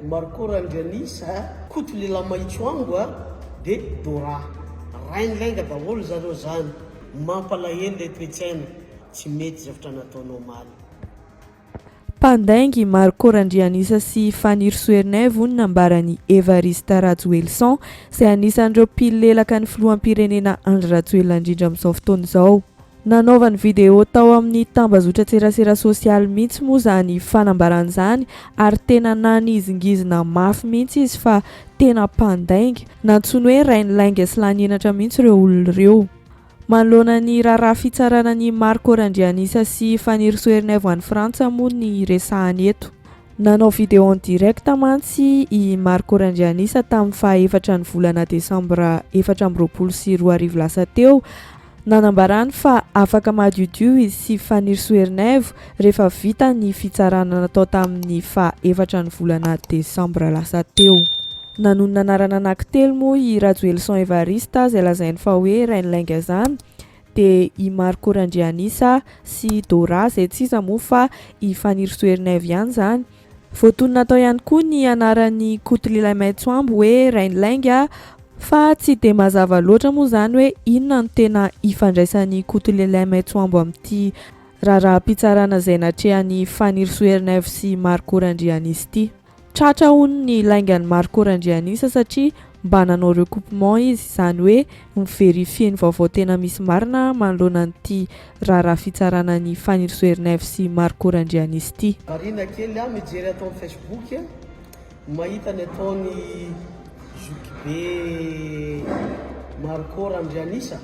Marco Randrianisa koto lela maitsoango de Dora rainlenga daholo zareo zany mampalahelo le toetsaina tsy mety zavatra nataonao maly. Pandaingy Marco Randrianisa sy Fanny Soerneve ny nambarany Evariste Rajoelson izay anisan'ireo mpilelaka ny filoham-pirenena Andry Rajoelina indrindra amin'izao fotoana izao. Nanaovany video tao amin'ny tambazotra tserasera sosialy mihitsy moa zany fanambarana izany ary tena nanizingizina mafy mihitsy izy fa tena pandaingy, nantsony hoe rainolainga sy lanienatra mihitsy ireo olona ireo. Manoloana ny raharaha fitsarana ny Marco Randrianisa sy Fanny Soerneve any Frantsa moa ny resahany eto. Nanao video en direct mantsy i Marco Randrianisa tamin'ny faha-efatra ny volana Desambra 2024 lasa teo, nanambarany fa afaka madiodio izy sy Fanny Soerneve rehefa vita ny fitsarana natao tamin'ny faha-efatra ny volana Desambra lasa teo. Nanonona anarana anankitelo moa i Rajoelson Evariste izay lazainy fa hoe rainolainga zany, de i Marco Randrianisa sy Dora izay tsy iza moa fa i Fanny Soerneve ihany zany. Voatony natao ihany koa ny anaran'ny kotolela maitsoambo hoe rainolainga fa tsy de mazava loatra moa zany hoe inona no tena ifandraisan'ny kotolela maitsoambo amin'ity raharaha-pitsarana izay natrehan'ny Fanny Soerneve sy Marco Randrianisa ity. Tratra hono ny laingan'ny Marco Randrianisa satria mba nanao recoupement izy, izany hoe miverifie ny vaovao tena misy marina manoloana an'ity raharaha fitsaranan'ny Fanny Soerneve sy Marco Randrianisa ity. Marina kely mijery atao amin'ny Facebook mahita ny ataony Zokibe Marco Randrianisa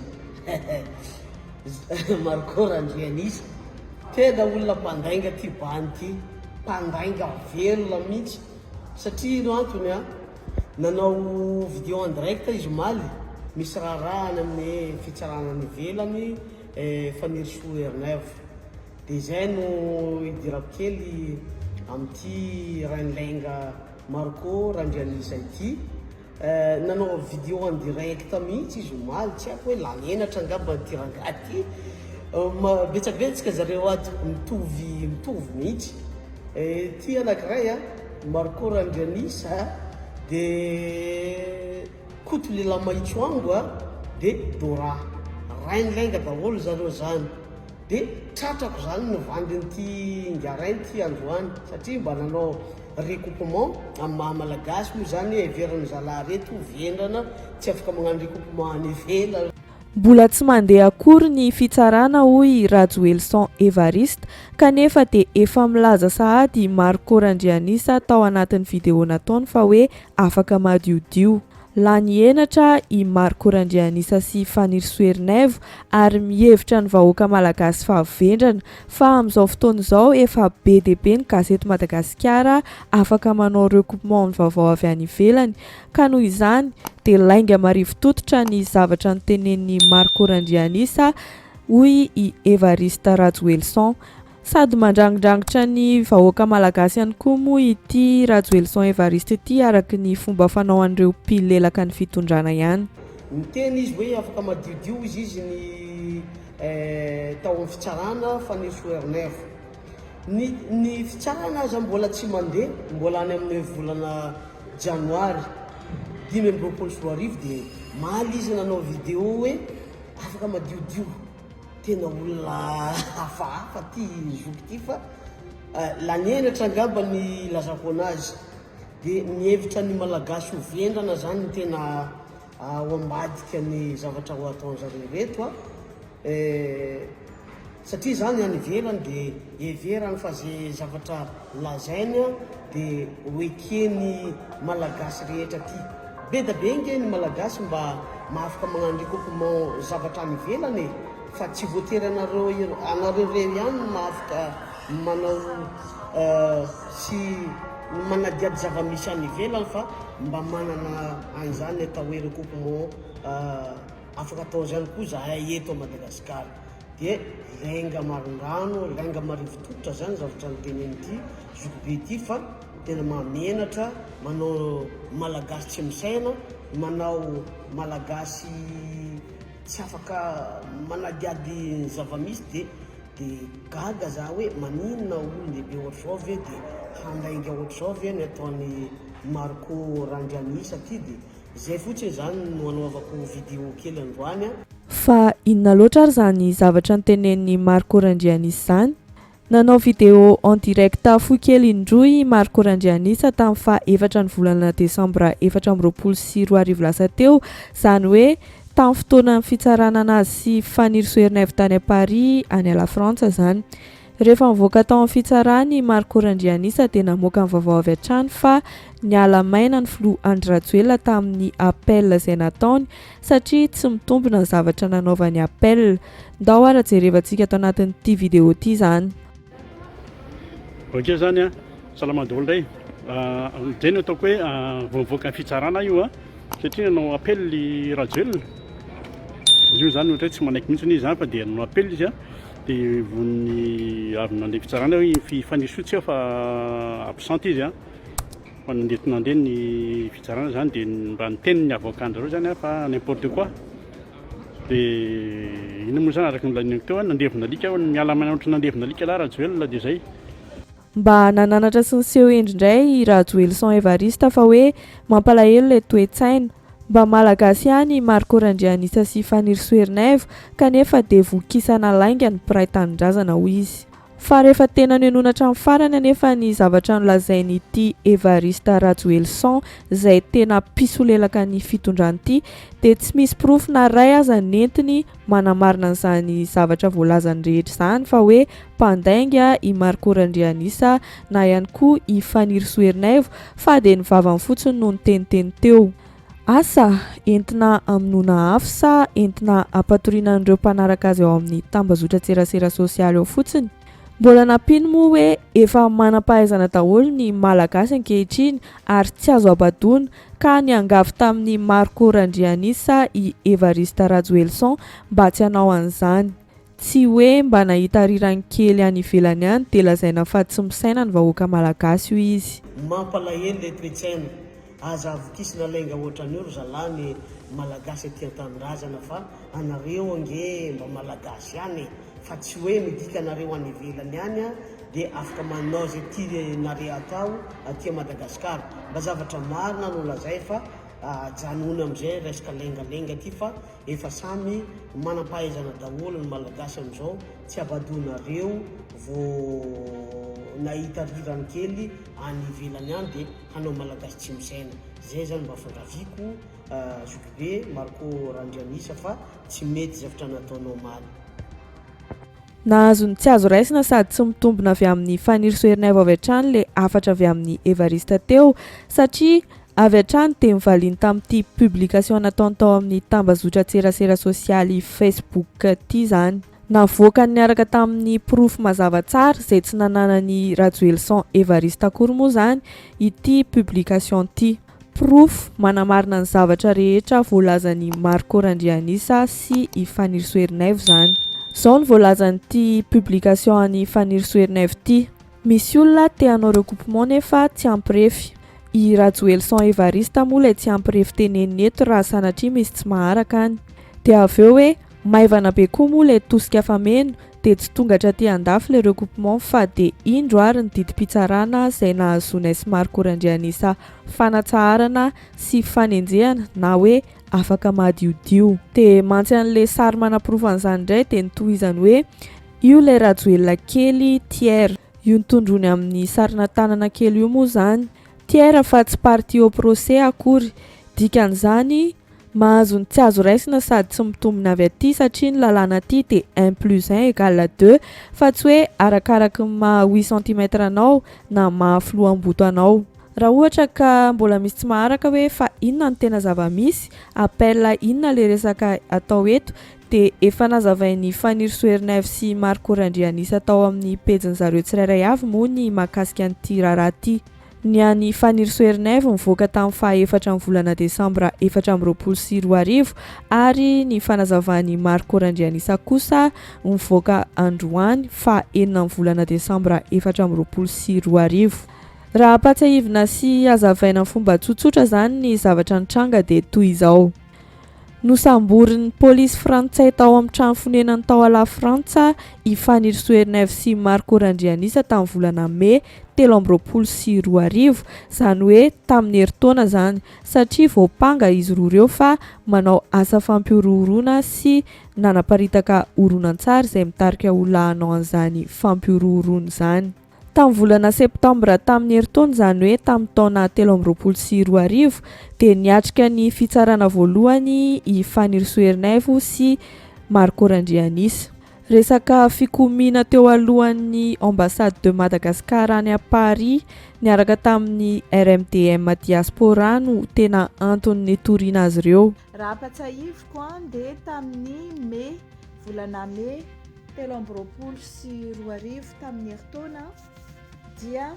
Marco Randrianisa tena olona mpandainga ty bany ty, mpandainga velona mihitsy satria no antony nanao video en direct izy maly misy raharaha amin'ny fitsarana ivelany Fanny Soerneve de zay no idirako kely amin'ity rainolainga Marco Randrianisa ity. Nanao video en direct mihitsy izy maly, tsy haiko hoe lanenatra angamba tiragaty betsabetsaka zareo ato mitovy mihitsy. Ty anankiray Marco Randrianisa de koto lela maitsoango de Dora rainolainga daholo zareo zany, de tratrako zany nivandin'ity ngarainy ty androany satria mba nanao recoupement amin'ny maha-malagasy moa zany everan'ny zalahy reto vendrana tsy afaka magnano recoupement any ivela. Mbola tsy mandeha akory ny fitsarana hoy Rajoelson Evariste kanefa de efa milaza sahady Marco Randrianisa tao anatin'ny video nataony fa hoe afaka madiodio. Lany enatra i Marco Randrianisa sy Fanny Soerneve ary mihevitra ny vahoaka malagasy fahavendrana fa amin'izao fotoana izao efa be dia be ny gazety Madagasikara afaka manao recoupement ny vaovao avy any ivelany, ka noho izany de lainga marivo tototra ny zavatra notenenin'ny Marco Randrianisa hoy i Evariste Rajoelson. Sady mandrangidrangitra ny vahoaka malagasy ihany koa moa ity Rajoelson Evariste ity araky ny fomba fanaoan'ireo mpilelaka ny fitondrana ihany. Miteny izy hoe afaka madiodio izy ny tao amin'ny fitsarana Fanny Soerneve. Ny fitsarana aza mbola tsy mandeha, mbola any amin'ny volana Janoary 2024 de maly izy nanao video hoe afaka madiodio. Tena olona hafahafa ty zoky ty fa lanenatra angamba ny lazako anazy, de mihevitra ny malagasy ho vendrana zany ny tena ao ambadika ny zavatra ho ataon'zareo reto satria zany any ivelany de everany fa zay zavatra lazainy de hoekeny malagasy rehetra ty. Be da be nge ny malagasy mba mahafaka magnano recoupement zavatra any ivelany fa tsy voatery anareo reo ihany mahafaka manao sy manadiady zava-misy any ivelany fa mba manana an'izany atao hoe recoupement afaka atao zany koa zahay eto Madagasikara. De lainga marindano, lainga marivo tototra zany zavatra nitenen'ity Zokibe ity fa tena mamenatra, manao malagasy tsy misaina, manao malagasy tsy afaka manadiady zava-misy de gaga za hoe maninona olo lehibe ohatr'izao ve de handainga ohatr'izao ve ny ataony Marco Randrianisa ty de zay fotsiny zany no anaovako vidéo kely androany a. Fa inona loatra ary zany zavatra nytenen'ny Marco Randrianisa zany? Nanao vidéo en direct fohy kely indroy Marco Randrianisa tamin'ny faha 4 ny volana Desambra 2024 lasa teo, zany hoe tamin'ny fotoana fitsarana anazy sy Fanny Soernève tany à Paris any ala Frantsa zany. Rehefa mivoaka tao amin'ny fitsarany Marco Randrianisa dia namoaka ny vaovao avy hatrany fa niala maina ny filoha Andry Rajoelina tamin'ny appel izay nataony satria tsy mitombina ny zavatra nanaovany appel. Ndao ara jerevantsika tao anatin'ity vidéo ity zany. Ok zany a salama daholo indray zay no ataoko hoe vao mivoaka ny fitsarana io a satria nanao appel i Rajoelina io zany ohatra hoe tsy manaiky mihitsy izy zany fa dia nanao appel izy a dia vony avy nandeha fitsarana hoe fifanisotsy aho fa absente izy a fa nandeha nandeha ny fitsarana zany dia mba niteniny avocat zareo zany a fa n'importe quoi dia ino moa zany araka ny laninako teo a nandevonalika miala maina ohatra nandevonalika la Rajoelina dia zay. Mba nananatra sy niseho endrindray Rajoelison Evarista fa hoe mampalahelo ilay toe-tsaina. Mba malagasy ihany Marco Randrianisa sy Fanny Soernève kanefa dia vokisana lainga ny mpiray tanindrazana hoy izy. Fa rehefa tena nenoana hatramin'ny farany anefa ny zavatra nolazainy ity Evarista Rajoelison izay tena piso lelaka ny fitondrany ity dia tsy misy proof na ray aza nentiny manamarina an'izany zavatra voalazany rehetra izany fa hoe mpandainga i Marco Randrianisa na ihany koa i Fanny Soernève fa dia ny vavany fotsiny no niteniteny teo. Asa entina aminona afo sa entina ampatoriana an'ireo mpanaraka azy ao amin'ny tambazotra tserasera sosialy ao fotsiny? Mbola nampino moa hoe efa manam-pahaizana daholo ny malagasy ankehitriny ary tsy azo abadoana ka niangavy tamin'ny Marco Randrianisa i Evarista Rajoelison mba tsy hanao an'izany. Tsy hoe mba nahita rirany kely any ivelany ihany dia lazaina fa tsy misaina ny vahoaka malagasy io izy. Mampalahelo le toe-tsaina aza avokisina lainga ohatran'io ry zalany malagasy aty an-tanindrazana fa anareo ange mba malagasy ihany fa tsy hoe midika anareo any ivelany ihany a dia afaka manao zay tianareo atao aty Madagasikara. Mba zavatra marina no lazay fa janona amin'izay resaka lengalenga ty fa efa samy manam-pahaizana daholo ny malagasy amin'izao tsy abadonareo vao nahita rirany kely any ivelany any dia hanao malagasy tsy misaina. Zay zany mba fangaviako Zokibe Marco Randrianisa fa tsy mety zavatra nataonao maly. Nahazo ny tsy azo raisina sady tsy mitombina avy amin'ny Fanny Soernève avy hatrany le afatra avy amin'ny Evarista teo satria avy hatrany dia mivaliany tamin'ity publication nataony tao amin'ny tambazotra tserasera sosialy Facebook ity zany. Navoaka niaraka tamin'ny proof mazava tsara izay tsy nananany Rajoelison Evarista akory moa zany ity publication ity. Proof manamarina ny zavatra rehetra voalazany Marco Randrianisa sy i Fanny Soernève zany. Zao ny voalazan'ity publication any Fanny Soernève ity. Misy olona te hanao recoupement nefa tsy ampirefy. I Rajoelison Evarista moa ilay tsy ampirefy teneniny eto raha sanatria misy tsy maharaka any. Dia avy eo hoe maivana be koa moa ilay tosika fameno dia tsy tonga hatraty andafy ilay recoupement fa dia indro ary ny didim-pitsarana izay nahazoana sy Marco Randrianisa fanatsaharana sy fanenjehana na hoe afaka madiodio. Dia mantsy an'ilay sary manaprofana izany indray dia nitohizany hoe io ilay Rajoelina kely Thiers. Io nitondrony amin'ny sarina tanana kely io moa zany. Thiers fa tsy parti au procès akory. Dikan'izany mahazo ny tsy azo raisina sady tsy mitombina avy aty satria ny lalàna aty dia 1+1 = 2 fa tsy hoe arakaraky ny maha 8 cm anao na maha filoam-boto anao. Raha ohatra ka mbola misy tsy maharaka hoe fa inona ny tena zava-misy, appel inona le resaka atao eto dia efa nazavain'ny Fanny Soernève sy Marco Randrianisa tao amin'ny pejiny zareo tsirairay avy moa ny mahakasika an'ity raharaha ity. Ny an'ny Fanny Soernève mivoaka tamin'ny faha 4 ny volana Desambra 2024 ary ny fanazavain'ny Marco Randrianisa kosa mivoaka androany faha 4 ny volana Desambra 2024. Raha ampatsahivina sy hazavaina amin'ny fomba tsotsotra zany ny zavatra nitranga dia toy izao. Nosamborin'ny pôlisy frantsay tao amin'ny trano fonenany tao a la Frantsa i Fanny Soerneve sy Marco Randrianisa tamin'ny volana Mai 2024, zany hoe tamin'ny herintaona zany, satria voapanga izy roa ireo fa manao asa fampiororona sy nanaparitaka horonan-tsary izay mitarika olona hanao an'izany fampiororona zany. Tamin'ny volana septambra tamin'ny herintaona, zany hoe tamin'ny taona 2024, dia niatrika ny fitsarana voalohany i Fanny Soerneve sy Marco Randrianisa. Resaka fikomiana teo alohan'ny ambassade de Madagascar any à Paris niaraka tamin'ny RMDM diaspora no tena antony nitoriana azy ireo. Raha patsahiviko dia tamin'ny Mai, volana Mai 2024 tamin'ny herintaona dia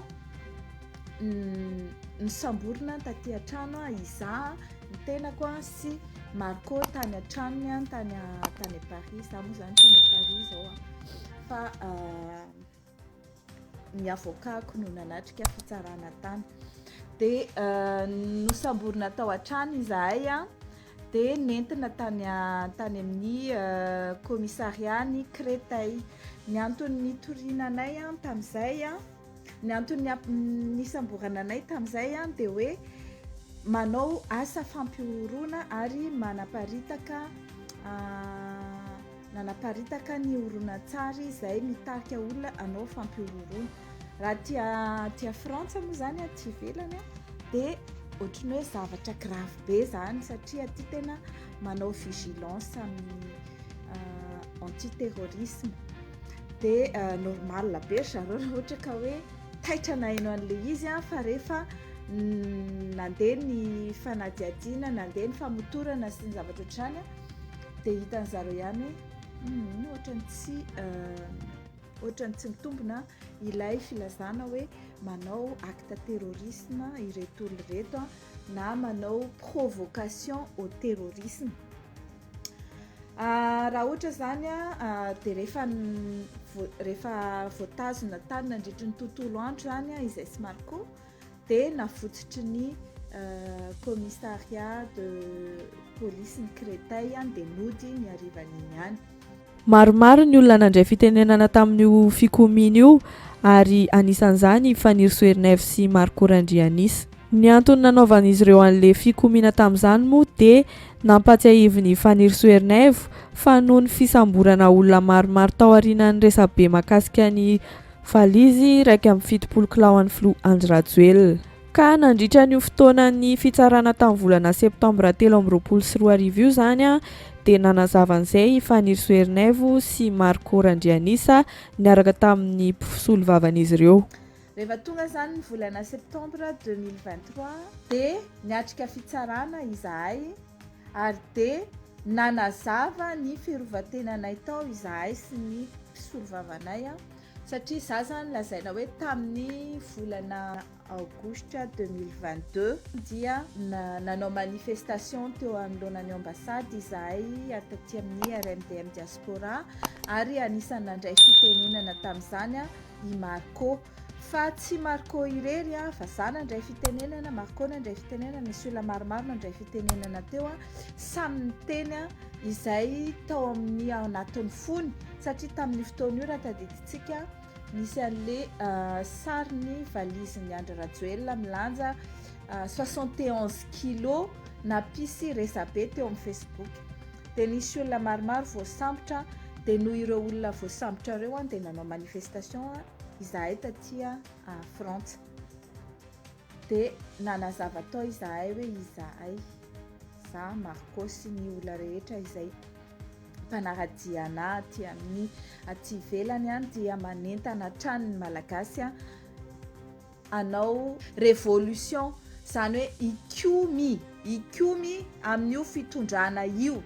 nisamborina taty an-trano izaho ny tenako sy Marco tany an-tranony tany Paris, za moa zany tany Paris zao fa ny avokako no nanatrika fitsarana tany dia nosamborina tao an-trano izahay dia nentina tany amin'ny commissariat ny Créteil. Ny antony nitoriana anay tamin'izay ny antony nisamborana anay tamin'izay dia hoe manao asa fampiorona ary nanaparitaka ny horonan-tsary izay mitarika olona anao fampiororona. Raha tia Frantsa moa zany aty ivelany dia ohatrany hoe zavatra grave be zany, satria aty tena manao vigilance amin'ny antiterrorisme dia normal be zareo raha ohatra ka hoe taitra naino an'ilay izy fa rehefa nandeha ny fanadihadiana, nandeha ny famotorana sy ny zavatra ohatrany dia hitan'zareo ihany ohatrany tsy mitombona ilay filazana hoe manao acte terrorisme ireto olona ireto na manao provocation au terrorisme. Raha ohatra zany dia rehefa voatazona tany nandritry ny tontolo andro zany izay sy Marco dia nafotsitry ny commissariat de police ny Créteil dia nody ny harivan'iny ihany. Maromaro ny olona nandray fitenenana tamin'io fikomiana io ary anisan'izany Fanny Soerneve sy Marco Randrianisa. Ny antony nanaovan'izy ireo an'ilay fikomiana tamin'izany moa dia nampatsiahiviny Fanny Soerneve fa noho ny fisamborana olona maromaro tao aorianan'ny resabe mahakasika ny valizy 1.70 kilao an'ny filoha Andry Rajoelina. Ka nandritra ny fotoanan'ny fitsarana tamin'ny volana septambra 2024 io zany dia nanazavan'izay Fanny Soerneve sy Marco Randrianisa niaraka tamin'ny mpisolon vavan'izy ireo. Rehefa tonga zany ny volana septambra 2023 dia niatrika fitsarana izahay ary dia nanazava ny fiarovan-tenanay tao izahay sy ny mpisolo vavanay satria za zany lazaina hoe tamin'ny volana aogositra 2022 dia nanao manifestation teo anoloanan'ny ambassady izahay ataty amin'ny RMDM diaspora ary anisan'ny nandray fitenenana tamin'izany i Marco. Fa tsy Marco irery fa za nandray fitenenana, Marco nandray fitenenana, misy olona maromaro nandray fitenenana teo samy miteny izay tao amin'ny anatin'ny fony, satria tamin'ny fotoana io raha tadidintsika nisy an'le sarin'ny valizin'ny Andry Rajoelina milanja 71 kilo napisy resabe teo amin'ny Facebook. Dia nisy olona maromaro voasambotra dia noho ireo olona voasambotra ireo dia nanao manifestation izahay taty Frantsa dia nanazava tao izahay hoe izahay za Marco sy ny olona rehetra izay mpanaradiana aty amin'ny aty ivelany dia manentana tranony malagasy anao révolution, zany hoe ikomy amin'io fitondrana io.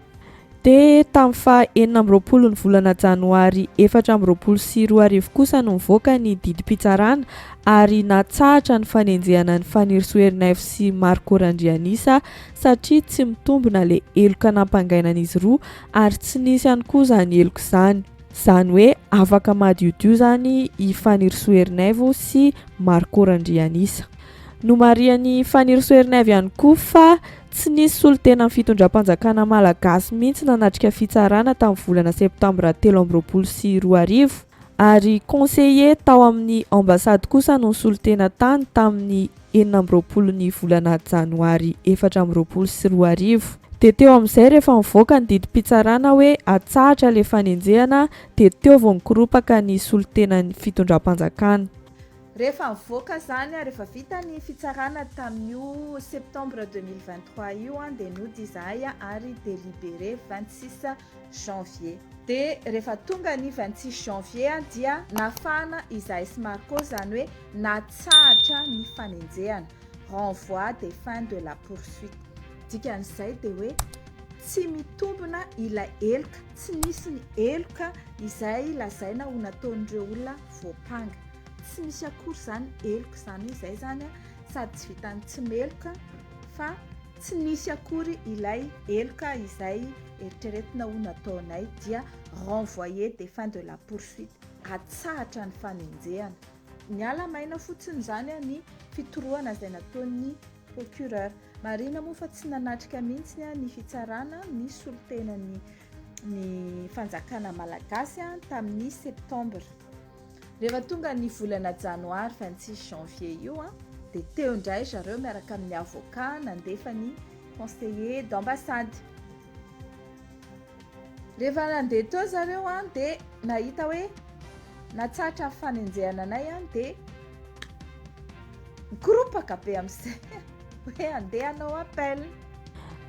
Dia tamin'ny faha 20 ny volana janoary 2024 kosa no nivoaka ny didim-pitsarana ary natsahatra ny fanenjehana ny Fanny Soerneve sy Marco Randrianisa satria tsy mitombona ilay eloka nampangainan'izy roa ary tsy nisy ihany koa zany eloka izany. Zany hoe afaka madiodio zany i Fanny Soerneve sy Marco Randrianisa. Nomarian'ny Fanirisoerneve ihany koa fa tsy nisy solotena amin'ny fitondram-panjakana malagasy mihitsy nanatrika fitsarana tamin'ny volana septambra 2024 ary conseiller tao amin'ny ambasady kosa no solotena tany tamin'ny 14 volana janoary 2024. Dia teo amin'izay rehefa mivoaka ny didim-pitsarana hoe atsahatra ilay fanenjehana dia teo vao nikoropaka ny solotenan'ny fitondram-panjakana. Rehefa mivoaka zany rehefa vita ny fitsarana tamin'io septembre 2023 io dia nody izahay ary délibéré 26 janvier. Dia rehefa tonga ny 26 janvier dia nafana izahay sy Marco zany hoe natsahatra ny fanenjehana, renvoi des fins de la poursuite. Dikan'izay dia hoe tsy mitombina ilay eloka, tsy nisy ny eloka izay lazaina ho nataon'ireo olona voapanga. Tsy misy akory zany eloka zany izay zany sady tsy vitany tsy meloka fa tsy nisy akory ilay eloka izay eritreretina ho nataonay dia renvoyer des fins de la poursuite, atsahatra ny fanenjehana. Miala maina fotsiny zany ny fitorohana izay nataon'ny procureur. Marina moa fa tsy nanatrika mihitsy ny fitsarana ny solotenan'ny fanjakana malagasy tamin'ny septembre. Rehefa tonga ny volana janoary 26 janvier io dia teo indray zareo miaraka amin'ny avocat nandefa ny conseiller d'ambassade. Rehefa nandeha teo zareo dia nahita hoe natsahatra fanenjehana anay dia nikoropaka be amin'izay hoe andeha hanao appel.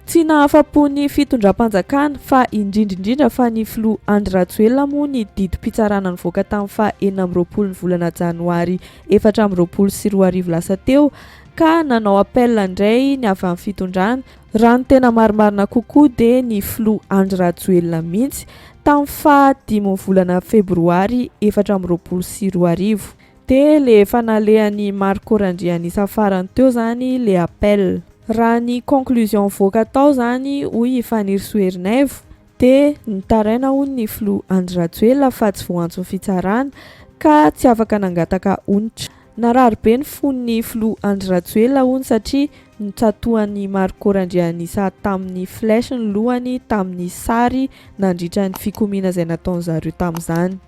Tsy nahafa-po ny fitondram-panjakana fa indrindrindrindra fa ny filoha Andry Rajoelina moa ny didim-pitsarana nivoaka tamin'ny faha 14 volana janoary 2024 lasa teo ka nanao appel indray ny avy amin'ny fitondrana. Raha ny tena marimarina kokoa dia ny filoha Andry Rajoelina mihitsy tamin'ny faha 5 volana febroary 2024 dia le fanalehan'ny Marco Randrianisa farany teo zany le appel. Raha ny conclusion voaka tao zany hoy Fanirisoerneve dia nitaraina hoy ny filoha Andry Rajoelina fa tsy voantso ny fitsarana ka tsy afaka nangataka onitra. Narary be ny fon'ny filoha Andry Rajoelina hoy satria nitsatohan'ny Marco Randrianisa tamin'ny flèche ny lohany tamin'ny sary nandritra ny fikomiana izay nataony zareo tamin'izany.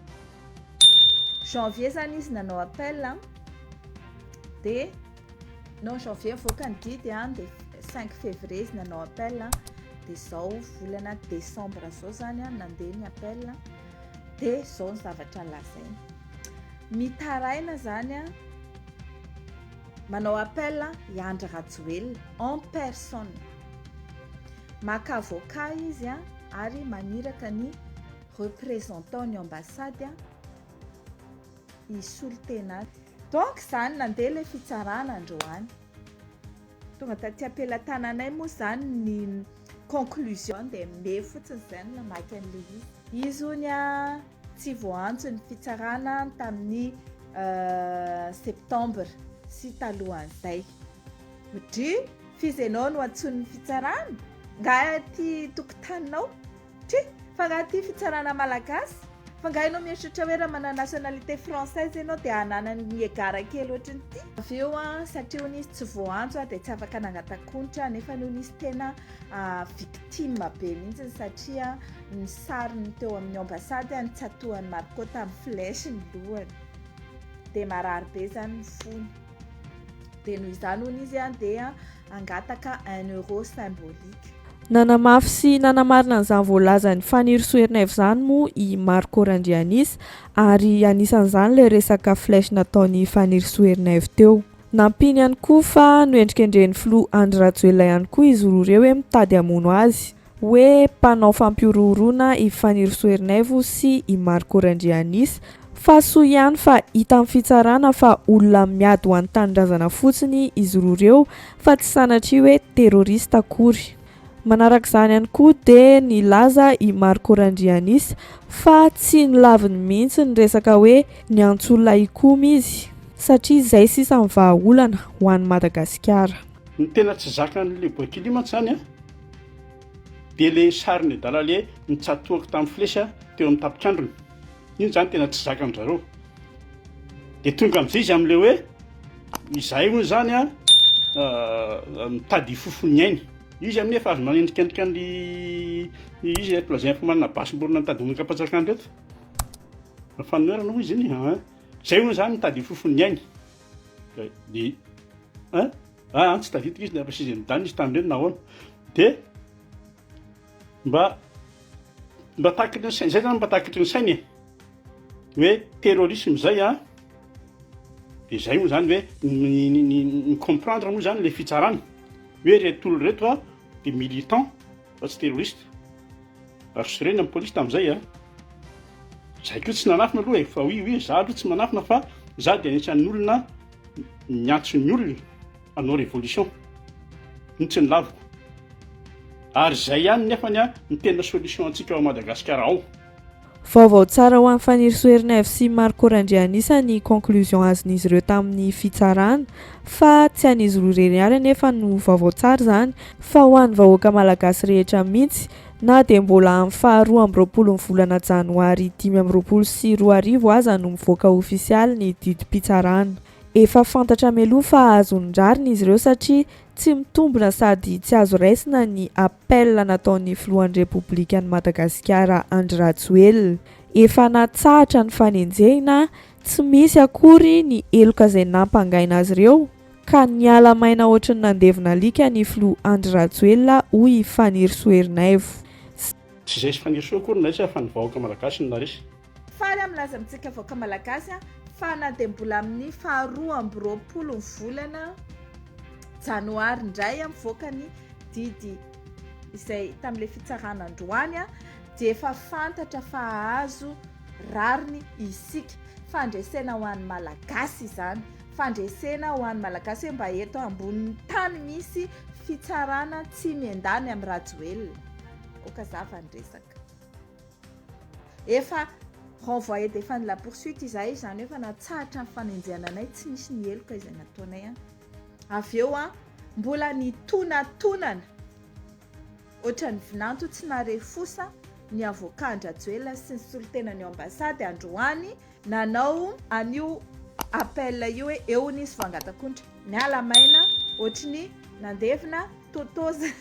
Janvier zany izy nanao appel dia non janvier voaka ny didy dia 5 février izy nanao appel dia zao volana décembre zao zany nandeha ny appel dia zao ny zavatra lazaina. Mitaraina zany manao appel i Andry Rajoelina en personne. Maka avocat izy ary maniraka ny représentant ny ambassade isolotena. Donc zany nandeha le fitsarana androany. Tonga taty ampelatananay moa zany ny conclusion dia me fotsiny zany namaky an'le izy. Izy honya tsy voantso ny fitsarana tamin'ny septembre sy talohan'izay. Dry fizenao no antson'ny fitsarana nga ty tokotaninao ty fa nga ty fitsarana malagasy fa nga ianao mieritreritra hoe raha mana nationalité française ianao dia hananany egara kely ohatriny ty. Avy eo satria hoy izy tsy voantso dia tsy afaka nangatankontra nefa noho izy tena victime be mihitsy satria ny sariny teo amin'ny ambassade nitsatohan'ny Marco tamin'ny flèche ny lohany dia marary be zany ny fony. Dia noho izany hoy izy dia angataka 1 euro symbolique. Nanamafy sy nanamarina an'izany voalazan'ny Fanirisoerneve zany moa i Marco Randrianisa ary anisan'izany le resaka flèche nataony Fanirisoerneve teo. Nampiny ihany koa fa noendrikendren'ny filoha Andry Rajoelina ihany koa izy roa ireo hoe mitady hamono azy hoe mpanao fampiroroana i Fanirisoerneve sy i Marco Randrianisa fa soa ihany fa hita amin'ny fitsarana fa olona miady ho an'ny tanindrazana fotsiny izy roa ireo fa tsy sanatria hoe terroriste akory. Manarak'izany ihany koa dia nilaza i Marco Randrianisa fa tsy nilaviny mihitsy ny resaka hoe niantso olona hikomy izy satria izay sisa mivahaolana ho an'ny Madagasikara. Ny tena tsy zakan'le boaky limantsy zany dia le sariny dalale nitsatohako tamin'ny flèche teo amin'ny tapikandrony. Iny zany tena tsy zakan'zareo. Dia tonga amin'izay izy amin'le hoe izahay hoy zany mitady fofony ainy izy amin'ny efa azo manendrikendrika ny izy eto lazay fa manana basim-borona mitady omika patsakandro eto fanoerana moa izy iny zay hono zany mitady fofony ainy de tsy taditika izy fa sizy midany izy tamindreny nahoana de mba takitry ny sainy zay zany mba takitry ny sainy hoe terrorisme zay de zay moa zany hoe ny comprendre moa zany le fitsarana hoe retolo reto de militant fa tsy terroriste ary soreny amin'ny polisy tam'izay zay koa tsy nanafina aloha fa oui za aloha tsy manafina fa za de anisan'ny olona miantso ny olona hanao révolution ny tsy nilaviko ary zay ihany nefany ny tena solution antsika ao Madagasikara ao. Vaovao tsara ho an'ny Faniry Soerinève sy Marco Randrianisa ny conclusion azon'izy ireo tamin'ny fitsarana fa tsy an'izy roa irery ihany anefa no vaovao tsara zany fa ho an'ny vahoaka malagasy rehetra mihitsy na de mbola amin'ny 12 volana janoary 2024 aza no mivoaka ofisialy ny didim-pitsarana. Efa fantatra mialoha fa azon'ny rariny izy ireo satria tsy mitombina sady tsy azo raisina ny appel nataon'ny filohan'ny Repoblikan'i Madagasikara Andry Rajoelina. Efa natsahatra ny fanenjehina tsy misy akory ny eloka izay nampangaina azy ireo ka niala maina ohatrany nandevina alika ny filoha Andry Rajoelina hoy Faniry Soerinève. Tsy zay sy Faniry Soa akory na fa ny vahoaka malagasy no naresy. Faly am'laza amintsika vahoaka malagasy fa na de mbola amin'ny 12 volana janoary indray mivoaka ny didy izay tam'le fitsarana androany de efa fantatra fa azo rariny isika fandresena ho an'ny malagasy izany fandresena ho an'ny malagasy hoe mba eto ambonin'ny tany misy fitsarana tsy miendany amin'ny Rajoelina koka za vandresaka efa renvoyé défendre la poursuite izay zany efa natsahatra ny fanenjehana anay tsy misy ny eloka izay nataonay avy eo mbola ny tonatonana ohatrany vinanto tsy narefosa ny avocat Rajoelina sy ny solitenany ambasady androany nanao anio appel io hoe eo nisy vangatakontra miala maina ohatrany nandevina totoza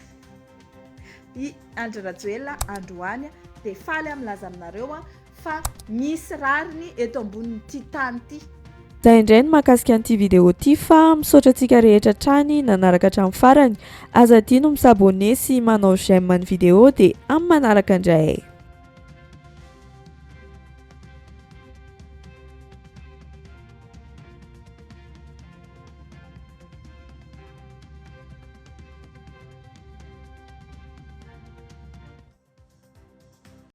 i Andry Rajoelina androany de faly am'laza aminareo fa misy rariny eto ambonin'ity tany ity. Zay indray ny mahakasika an'ity vidéo ity fa misaotra antsika rehetra trany nanaraka hatramin'ny farany aza tiano misabone sy manao j'aime ny vidéo de amin'ny manaraka indray.